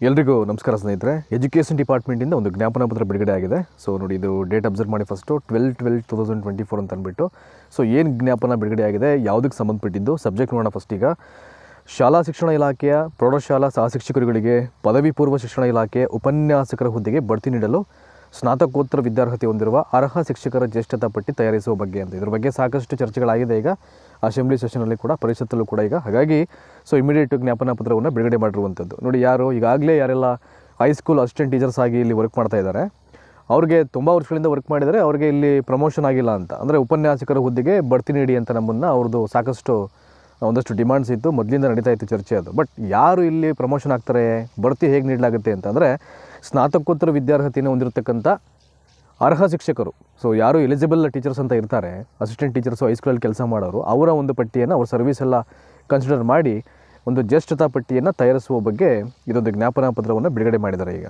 ಎಲ್ರಿಗೂ ನಮಸ್ಕಾರ ಸ್ನೇಹಿತರೆ. ಎಜುಕೇಷನ್ ಡಿಪಾರ್ಟ್ಮೆಂಟಿಂದ ಒಂದು ಜ್ಞಾಪನ ಪತ್ರ ಬಿಡುಗಡೆ ಆಗಿದೆ. ಸೊ ನೋಡಿ, ಇದು ಡೇಟ್ ಅಬ್ಸರ್ವ್ ಮಾಡಿ ಫಸ್ಟು 12/12/2024 ಅಂತ ಅಂದ್ಬಿಟ್ಟು. ಸೊ ಏನು ಜ್ಞಾಪನ ಬಿಡುಗಡೆ ಆಗಿದೆ, ಯಾವುದಕ್ಕೆ ಸಂಬಂಧಪಟ್ಟಿದ್ದು ಸಬ್ಜೆಕ್ಟ್ ನೋಡೋಣ. ಫಸ್ಟ್ ಈಗ ಶಾಲಾ ಶಿಕ್ಷಣ ಇಲಾಖೆಯ ಪ್ರೌಢಶಾಲಾ ಸಹಶಿಕ್ಷಕರುಗಳಿಗೆ ಪದವಿ ಪೂರ್ವ ಶಿಕ್ಷಣ ಇಲಾಖೆಯ ಉಪನ್ಯಾಸಕರ ಹುದ್ದೆಗೆ ಬಡ್ತಿ ನೀಡಲು ಸ್ನಾತಕೋತ್ತರ ವಿದ್ಯಾರ್ಹತೆ ಹೊಂದಿರುವ ಅರ್ಹ ಶಿಕ್ಷಕರ ಜ್ಯೇಷ್ಠತಾ ಪಟ್ಟಿ ತಯಾರಿಸುವ ಬಗ್ಗೆ ಅಂತ. ಇದ್ರ ಬಗ್ಗೆ ಸಾಕಷ್ಟು ಚರ್ಚೆಗಳಾಗಿದೆ ಈಗ ಅಸೆಂಬ್ಲಿ ಸೆಷನಲ್ಲಿ ಕೂಡ, ಪರಿಷತ್ತಲ್ಲೂ ಕೂಡ ಈಗ. ಹಾಗಾಗಿ ಇಮಿಡಿಯೇಟ್ ಜ್ಞಾಪನ ಪತ್ರವನ್ನು ಬಿಡುಗಡೆ ಮಾಡಿರುವಂಥದ್ದು. ನೋಡಿ, ಈಗಾಗಲೇ ಯಾರೆಲ್ಲ ಹೈಸ್ಕೂಲ್ ಅಸಿಸ್ಟೆಂಟ್ ಟೀಚರ್ಸ್ ಆಗಿ ಇಲ್ಲಿ ವರ್ಕ್ ಮಾಡ್ತಾ ಇದ್ದಾರೆ, ಅವ್ರಿಗೆ ತುಂಬ ವರ್ಷಗಳಿಂದ ವರ್ಕ್ ಮಾಡಿದರೆ ಅವ್ರಿಗೆ ಇಲ್ಲಿ ಪ್ರಮೋಷನ್ ಆಗಿಲ್ಲ ಅಂತ, ಅಂದರೆ ಉಪನ್ಯಾಸಕರ ಹುದ್ದೆಗೆ ಬಡ್ತಿ ನೀಡಿ ಅಂತ ನಮ್ಮನ್ನು ಅವ್ರದ್ದು ಸಾಕಷ್ಟು ಒಂದಷ್ಟು ಡಿಮಾಂಡ್ಸ್ ಇತ್ತು, ಮೊದಲಿಂದ ನಡೀತಾ ಇತ್ತು ಚರ್ಚೆ ಅದು. ಬಟ್ ಯಾರು ಇಲ್ಲಿ ಪ್ರಮೋಷನ್ ಆಗ್ತಾರೆ, ಬಡ್ತಿ ಹೇಗೆ ನೀಡಲಾಗುತ್ತೆ ಅಂತಂದರೆ, ಸ್ನಾತಕೋತ್ತರ ವಿದ್ಯಾರ್ಹತೆಯನ್ನು ಹೊಂದಿರತಕ್ಕಂಥ ಅರ್ಹ ಶಿಕ್ಷಕರು, ಸೊ ಯಾರು ಎಲಿಜಿಬಲ್ ಟೀಚರ್ಸ್ ಅಂತ ಇರ್ತಾರೆ, ಅಸಿಸ್ಟೆಂಟ್ ಟೀಚರ್ಸು ಹೈಸ್ಕೂಲಲ್ಲಿ ಕೆಲಸ ಮಾಡೋರು, ಅವರ ಒಂದು ಪಟ್ಟಿಯನ್ನು ಅವ್ರ ಸರ್ವಿಸ್ ಎಲ್ಲ ಕನ್ಸಿಡರ್ ಮಾಡಿ ಒಂದು ಜ್ಯೇಷ್ಠತಾ ಪಟ್ಟಿಯನ್ನು ತಯಾರಿಸುವ ಬಗ್ಗೆ ಇದೊಂದು ಜ್ಞಾಪನಾ ಪತ್ರವನ್ನು ಬಿಡುಗಡೆ ಮಾಡಿದ್ದಾರೆ. ಈಗ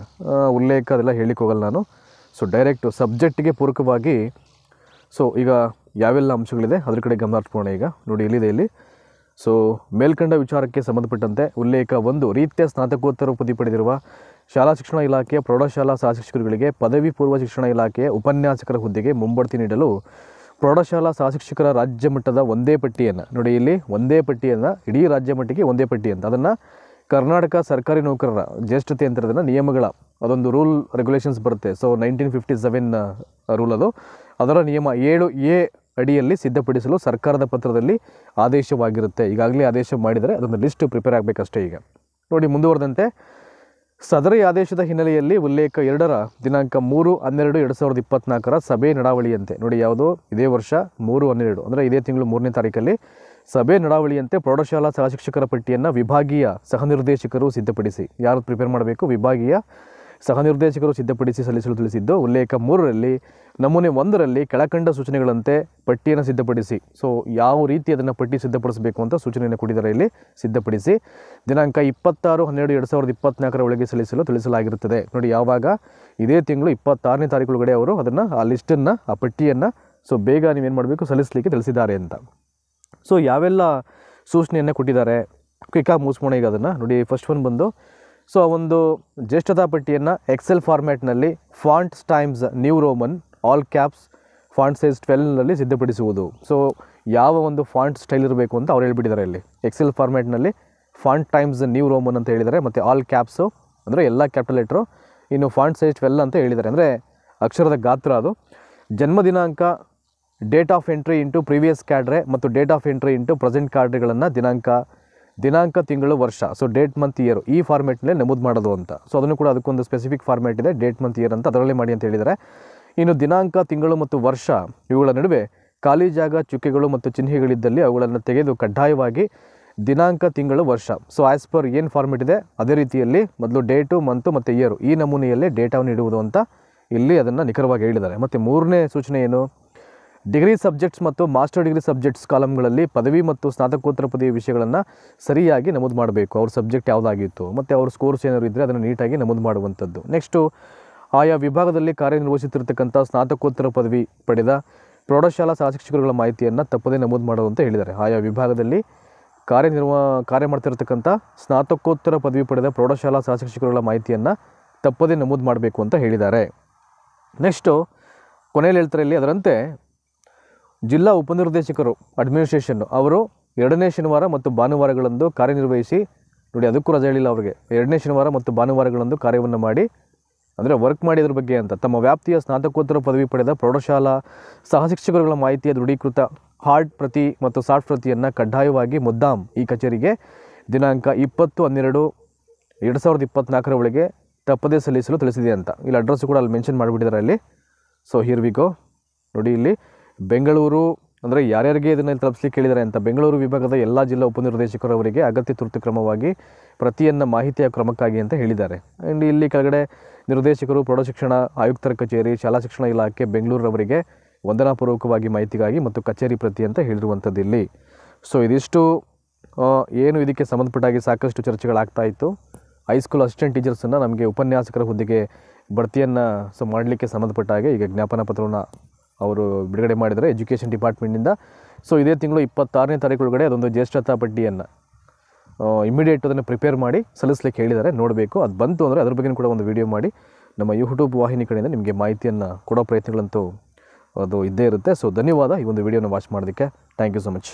ಉಲ್ಲೇಖ ಅದೆಲ್ಲ ಹೇಳಿಕ್ಕೆ ಹೋಗಲ್ಲ ನಾನು. ಸೊ ಡೈರೆಕ್ಟು ಸಬ್ಜೆಕ್ಟಿಗೆ ಪೂರಕವಾಗಿ ಈಗ ಯಾವೆಲ್ಲ ಅಂಶಗಳಿದೆ ಅದ್ರ ಕಡೆ ಗಮನ ಹರಿಸ್ಕೊಳ್ಳೋಣ. ಈಗ ನೋಡಿ, ಇಲ್ಲಿದೆ ಇಲ್ಲಿ. ಸೊ ಮೇಲ್ಕಂಡ ವಿಚಾರಕ್ಕೆ ಸಂಬಂಧಪಟ್ಟಂತೆ ಉಲ್ಲೇಖ 1, ರೀತ್ಯ ಸ್ನಾತಕೋತ್ತರ ಪದವಿ ಪಡೆದಿರುವ ಶಾಲಾ ಶಿಕ್ಷಣ ಇಲಾಖೆಯ ಪ್ರೌಢಶಾಲಾ ಸಹಶಿಕ್ಷಕರುಗಳಿಗೆ ಪದವಿ ಪೂರ್ವ ಶಿಕ್ಷಣ ಇಲಾಖೆಯ ಉಪನ್ಯಾಸಕರ ಹುದ್ದೆಗೆ ಮುಂಬಡ್ತಿ ನೀಡಲು ಪ್ರೌಢಶಾಲಾ ಸಹಶಿಕ್ಷಕರ ರಾಜ್ಯ ಮಟ್ಟದ ಒಂದೇ ಪಟ್ಟಿಯನ್ನು, ನೋಡಿ ಇಲ್ಲಿ ಒಂದೇ ಪಟ್ಟಿಯನ್ನು, ಇಡೀ ರಾಜ್ಯ ಮಟ್ಟಿಗೆ ಒಂದೇ ಪಟ್ಟಿ ಅಂತ, ಅದನ್ನು ಕರ್ನಾಟಕ ಸರ್ಕಾರಿ ನೌಕರರ ಜ್ಯೇಷ್ಠತೆ ಅಂತ ಇರೋದನ್ನು ನಿಯಮಗಳ ಅದೊಂದು ರೂಲ್ ರೆಗ್ಯುಲೇಷನ್ಸ್ ಬರುತ್ತೆ. ಸೊ 1957 ರೂಲ್ ಅದು, ಅದರ ನಿಯಮ 7A ಅಡಿಯಲ್ಲಿ ಸಿದ್ಧಪಡಿಸಲು ಸರ್ಕಾರದ ಪತ್ರದಲ್ಲಿ ಆದೇಶವಾಗಿರುತ್ತೆ. ಈಗಾಗಲೇ ಆದೇಶ ಮಾಡಿದರೆ ಅದೊಂದು ಲಿಸ್ಟ್ ಪ್ರಿಪೇರ್ ಆಗಬೇಕಷ್ಟೇ. ಈಗ ನೋಡಿ, ಮುಂದುವರೆದಂತೆ ಸದರಿ ಆದೇಶದ ಹಿನ್ನೆಲೆಯಲ್ಲಿ ಉಲ್ಲೇಖ 2ರ ದಿನಾಂಕ 3/12/2024 ಸಭೆ ನಡಾವಳಿಯಂತೆ, ನೋಡಿ ಯಾವುದು, ಇದೇ ವರ್ಷ 3/12 ಅಂದರೆ ಇದೇ ತಿಂಗಳು 3ನೇ ತಾರೀಕಲ್ಲಿ ಸಭೆ ನಡಾವಳಿಯಂತೆ ಪ್ರೌಢಶಾಲಾ ಸಹಶಿಕ್ಷಕರ ಪಟ್ಟಿಯನ್ನು ವಿಭಾಗೀಯ ಸಹನಿರ್ದೇಶಕರು ಸಿದ್ಧಪಡಿಸಿ, ಯಾರು ಪ್ರಿಪೇರ್ ಮಾಡಬೇಕು, ವಿಭಾಗೀಯ ಸಹನಿರ್ದೇಶಕರು ಸಿದ್ಧಪಡಿಸಿ ಸಲ್ಲಿಸಲು ತಿಳಿಸಿದ್ದು. ಉಲ್ಲೇಖ 3ರಲ್ಲಿ ನಮೂನೆ 1ರಲ್ಲಿ ಕೆಳಕಂಡ ಸೂಚನೆಗಳಂತೆ ಪಟ್ಟಿಯನ್ನು ಸಿದ್ಧಪಡಿಸಿ, ಸೊ ಯಾವ ರೀತಿ ಅದನ್ನು ಪಟ್ಟಿ ಸಿದ್ಧಪಡಿಸಬೇಕು ಅಂತ ಸೂಚನೆಯನ್ನು ಕೊಟ್ಟಿದ್ದಾರೆ. ಇಲ್ಲಿ ಸಿದ್ಧಪಡಿಸಿ ದಿನಾಂಕ 26/12/2024 ಒಳಗೆ ಸಲ್ಲಿಸಲು ತಿಳಿಸಲಾಗಿರುತ್ತದೆ. ನೋಡಿ, ಯಾವಾಗ, ಇದೇ ತಿಂಗಳು 26ನೇ ತಾರೀಕು ಒಳಗಡೆ ಅವರು ಅದನ್ನು, ಆ ಲಿಸ್ಟನ್ನು, ಆ ಪಟ್ಟಿಯನ್ನು ಬೇಗ ನೀವೇನು ಮಾಡಬೇಕು, ಸಲ್ಲಿಸಲಿಕ್ಕೆ ತಿಳಿಸಿದ್ದಾರೆ ಅಂತ. ಸೊ ಯಾವೆಲ್ಲ ಸೂಚನೆಯನ್ನು ಕೊಟ್ಟಿದ್ದಾರೆ, ಕ್ವಿಕ್ಕಾಗಿ ಮುಗಿಸ್ಬೋಣ ಈಗ ಅದನ್ನು. ನೋಡಿ, ಫಸ್ಟ್ ಒನ್ ಬಂದು, ಸೊ ಒಂದು ಜ್ಯೇಷ್ಠತಾ ಪಟ್ಟಿಯನ್ನು ಎಕ್ಸೆಲ್ ಫಾರ್ಮ್ಯಾಟ್ನಲ್ಲಿ fonts Times New Roman all caps font size 12ನಲ್ಲಿ ಸಿದ್ಧಪಡಿಸುವುದು. ಸೊ ಯಾವ ಒಂದು ಫಾಂಟ್ ಸ್ಟೈಲ್ ಇರಬೇಕು ಅಂತ ಅವ್ರು ಹೇಳ್ಬಿಟ್ಟಿದ್ದಾರೆ ಇಲ್ಲಿ. ಎಕ್ಸೆಲ್ ಫಾರ್ಮ್ಯಾಟ್ನಲ್ಲಿ ಫಾಂಟ್ ಟೈಮ್ಸ್ ನ್ಯೂ ರೋಮನ್ ಅಂತ ಹೇಳಿದ್ದಾರೆ, ಮತ್ತು ಆಲ್ ಕ್ಯಾಪ್ಸು ಅಂದರೆ ಎಲ್ಲ ಕ್ಯಾಪಿಟಲ್ ಲೆಟ್ರು, ಇನ್ನು ಫಾಂಟ್ ಸೈಜ್ 12 ಅಂತ ಹೇಳಿದ್ದಾರೆ, ಅಂದರೆ ಅಕ್ಷರದ ಗಾತ್ರ ಅದು. ಜನ್ಮ ದಿನಾಂಕ, date of entry into previous cadre ಮತ್ತು date of entry into present ಕ್ಯಾಡ್ರೆಗಳನ್ನು ದಿನಾಂಕ, ತಿಂಗಳು, ವರ್ಷ, ಸೊ ಡೇಟ್ ಮಂತ್ ಇಯರ್ ಈ ಫಾರ್ಮ್ಯಾಟ್ನಲ್ಲೇ ನಮೂದು ಮಾಡೋದು ಅಂತ. ಸೊ ಅದನ್ನು ಕೂಡ ಅದಕ್ಕೊಂದು ಸ್ಪೆಸಿಫಿಕ್ ಫಾರ್ಮ್ಯಾಟ್ ಇದೆ, ಡೇಟ್ ಮಂತ್ ಇಯರ್ ಅಂತ, ಅದರಲ್ಲೇ ಮಾಡಿ ಅಂತ ಹೇಳಿದ್ದಾರೆ. ಇನ್ನು ದಿನಾಂಕ, ತಿಂಗಳು ಮತ್ತು ವರ್ಷ ಇವುಗಳ ನಡುವೆ ಖಾಲಿ ಜಾಗ, ಚುಕ್ಕೆಗಳು ಮತ್ತು ಚಿಹ್ನೆಗಳಿದ್ದಲ್ಲಿ ಅವುಗಳನ್ನು ತೆಗೆದು ಕಡ್ಡಾಯವಾಗಿ ದಿನಾಂಕ, ತಿಂಗಳು, ವರ್ಷ, ಸೊ ಆ್ಯಸ್ ಪರ್ ಏನು ಫಾರ್ಮ್ಯಾಟ್ ಇದೆ ಅದೇ ರೀತಿಯಲ್ಲಿ ಮೊದಲು ಡೇಟು, ಮಂತು ಮತ್ತು ಇಯರು ಈ ನಮೂನೆಯಲ್ಲೇ ಡೇಟಾವನ್ನು ಇಡುವುದು ಅಂತ ಇಲ್ಲಿ ಅದನ್ನು ನಿಖರವಾಗಿ ಹೇಳಿದ್ದಾರೆ. ಮತ್ತು 3ನೇ ಸೂಚನೆ ಏನು, ಡಿಗ್ರಿ ಸಬ್ಜೆಕ್ಟ್ಸ್ ಮತ್ತು ಮಾಸ್ಟರ್ ಡಿಗ್ರಿ ಸಬ್ಜೆಕ್ಟ್ಸ್ ಕಾಲಮ್ಗಳಲ್ಲಿ ಪದವಿ ಮತ್ತು ಸ್ನಾತಕೋತ್ತರ ಪದವಿ ವಿಷಯಗಳನ್ನು ಸರಿಯಾಗಿ ನಮೂದು ಮಾಡಬೇಕು. ಅವ್ರ ಸಬ್ಜೆಕ್ಟ್ ಯಾವುದಾಗಿತ್ತು ಮತ್ತು ಅವ್ರ ಸ್ಕೋರ್ಸ್ ಏನಾದ್ರು ಇದ್ದರೆ ಅದನ್ನು ನೀಟಾಗಿ ನಮೂದು ಮಾಡುವಂಥದ್ದು. ನೆಕ್ಸ್ಟು, ಆಯಾ ವಿಭಾಗದಲ್ಲಿ ಕಾರ್ಯನಿರ್ವಹಿಸುತ್ತಿರತಕ್ಕಂಥ ಸ್ನಾತಕೋತ್ತರ ಪದವಿ ಪಡೆದ ಪ್ರೌಢಶಾಲಾ ಸಹಶಿಕ್ಷಕರುಗಳ ಮಾಹಿತಿಯನ್ನು ತಪ್ಪದೇ ನಮೂದು ಮಾಡೋದು ಅಂತ ಹೇಳಿದ್ದಾರೆ. ಆಯಾ ವಿಭಾಗದಲ್ಲಿ ಕಾರ್ಯ ಮಾಡ್ತಿರ್ತಕ್ಕಂಥ ಸ್ನಾತಕೋತ್ತರ ಪದವಿ ಪಡೆದ ಪ್ರೌಢಶಾಲಾ ಸಹಶಿಕ್ಷಕರುಗಳ ಮಾಹಿತಿಯನ್ನು ತಪ್ಪದೇ ನಮೂದು ಮಾಡಬೇಕು ಅಂತ ಹೇಳಿದ್ದಾರೆ. ನೆಕ್ಸ್ಟು ಕೊನೆಯಲ್ಲಿ ಹೇಳ್ತಾರೆ ಇಲ್ಲಿ, ಅದರಂತೆ ಜಿಲ್ಲಾ ಉಪನಿರ್ದೇಶಕರು ಅಡ್ಮಿನಿಸ್ಟ್ರೇಷನ್ನು ಅವರು 2ನೇ ಶನಿವಾರ ಮತ್ತು ಭಾನುವಾರಗಳಂದು ಕಾರ್ಯನಿರ್ವಹಿಸಿ, ನೋಡಿ ಅದಕ್ಕೂ ರಜೆ ಹೇಳಿಲ್ಲ ಅವ್ರಿಗೆ, 2ನೇ ಶನಿವಾರ ಮತ್ತು ಭಾನುವಾರಗಳಂದು ಕಾರ್ಯವನ್ನು ಮಾಡಿ, ಅಂದರೆ ವರ್ಕ್ ಮಾಡಿದ್ರ ಬಗ್ಗೆ ಅಂತ, ತಮ್ಮ ವ್ಯಾಪ್ತಿಯ ಸ್ನಾತಕೋತ್ತರ ಪದವಿ ಪಡೆದ ಪ್ರೌಢಶಾಲಾ ಸಹಶಿಕ್ಷಕರುಗಳ ಮಾಹಿತಿಯ ದೃಢೀಕೃತ ಹಾರ್ಡ್ ಪ್ರತಿ ಮತ್ತು ಸಾಫ್ಟ್ ಪ್ರತಿಯನ್ನು ಕಡ್ಡಾಯವಾಗಿ ಮುದ್ದಾಂ ಈ ಕಚೇರಿಗೆ ದಿನಾಂಕ 20/12/2024 ಒಳಗೆ ತಪ್ಪದೇ ಸಲ್ಲಿಸಲು ತಿಳಿಸಿದೆ ಅಂತ. ಇಲ್ಲಿ ಅಡ್ರೆಸ್ಸು ಕೂಡ ಅಲ್ಲಿ ಮೆನ್ಷನ್ ಮಾಡಿಬಿಟ್ಟಿದ್ದಾರೆ ಅಲ್ಲಿ. So here we go. ನೋಡಿ, ಇಲ್ಲಿ ಬೆಂಗಳೂರು ಅಂದರೆ ಯಾರ್ಯಾರಿಗೆ ಇದನ್ನು ತಲುಪಿಸ್ಲಿಕ್ಕೆ ಹೇಳಿದ್ದಾರೆ ಅಂತ, ಬೆಂಗಳೂರು ವಿಭಾಗದ ಎಲ್ಲ ಜಿಲ್ಲಾ ಉಪನಿರ್ದೇಶಕರವರಿಗೆ ಅಗತ್ಯ ತುರ್ತು ಕ್ರಮವಾಗಿ ಪ್ರತಿಯನ್ನು ಮಾಹಿತಿಯ ಕ್ರಮಕ್ಕಾಗಿ ಅಂತ ಹೇಳಿದ್ದಾರೆ. ಆ್ಯಂಡ್ ಇಲ್ಲಿ ಕೆಳಗಡೆ ನಿರ್ದೇಶಕರು, ಪ್ರೌಢಶಿಕ್ಷಣ ಆಯುಕ್ತರ ಕಚೇರಿ, ಶಾಲಾ ಶಿಕ್ಷಣ ಇಲಾಖೆ ಬೆಂಗಳೂರವರಿಗೆ ವಂದನಾಪೂರ್ವಕವಾಗಿ ಮಾಹಿತಿಗಾಗಿ ಮತ್ತು ಕಚೇರಿ ಪ್ರತಿ ಅಂತ ಹೇಳಿರುವಂಥದ್ದು ಇಲ್ಲಿ. ಸೊ ಇದಿಷ್ಟು ಏನು ಇದಕ್ಕೆ ಸಂಬಂಧಪಟ್ಟಾಗಿ ಸಾಕಷ್ಟು ಚರ್ಚೆಗಳಾಗ್ತಾ ಇತ್ತು. ಹೈಸ್ಕೂಲ್ ಅಸಿಸ್ಟೆಂಟ್ ಟೀಚರ್ಸನ್ನು ನಮಗೆ ಉಪನ್ಯಾಸಕರ ಹುದ್ದೆಗೆ ಬಡ್ತಿಯನ್ನು ಮಾಡಲಿಕ್ಕೆ ಸಂಬಂಧಪಟ್ಟ ಹಾಗೆ ಈಗ ಜ್ಞಾಪನ ಪತ್ರವನ್ನು ಅವರು ಬಿಡುಗಡೆ ಮಾಡಿದರೆ ಎಜುಕೇಷನ್ ಡಿಪಾರ್ಟ್ಮೆಂಟಿಂದ. ಸೊ ಇದೇ ತಿಂಗಳು 26ನೇ ತಾರೀಕು ಒಳಗಡೆ ಅದೊಂದು ಜ್ಯೇಷ್ಠತಾ ಪಟ್ಟಿಯನ್ನು ಇಮಿಡಿಯೇಟ್ ಅದನ್ನು ಪ್ರಿಪೇರ್ ಮಾಡಿ ಸಲ್ಲಿಸಲಿಕ್ಕೆ ಹೇಳಿದ್ದಾರೆ. ನೋಡಬೇಕು, ಅದು ಬಂತು ಅಂದರೆ ಅದ್ರ ಬಗ್ಗೆ ಕೂಡ ಒಂದು ವಿಡಿಯೋ ಮಾಡಿ ನಮ್ಮ ಯೂಟ್ಯೂಬ್ ವಾಹಿನಿ ಕಡೆಯಿಂದ ನಿಮಗೆ ಮಾಹಿತಿಯನ್ನು ಕೊಡೋ ಪ್ರಯತ್ನಗಳಂತೂ ಅದು ಇದ್ದೇ ಇರುತ್ತೆ. ಸೊ ಧನ್ಯವಾದ ಈ ಒಂದು ವಿಡಿಯೋನ ವಾಚ್ ಮಾಡೋದಕ್ಕೆ. Thank you so much.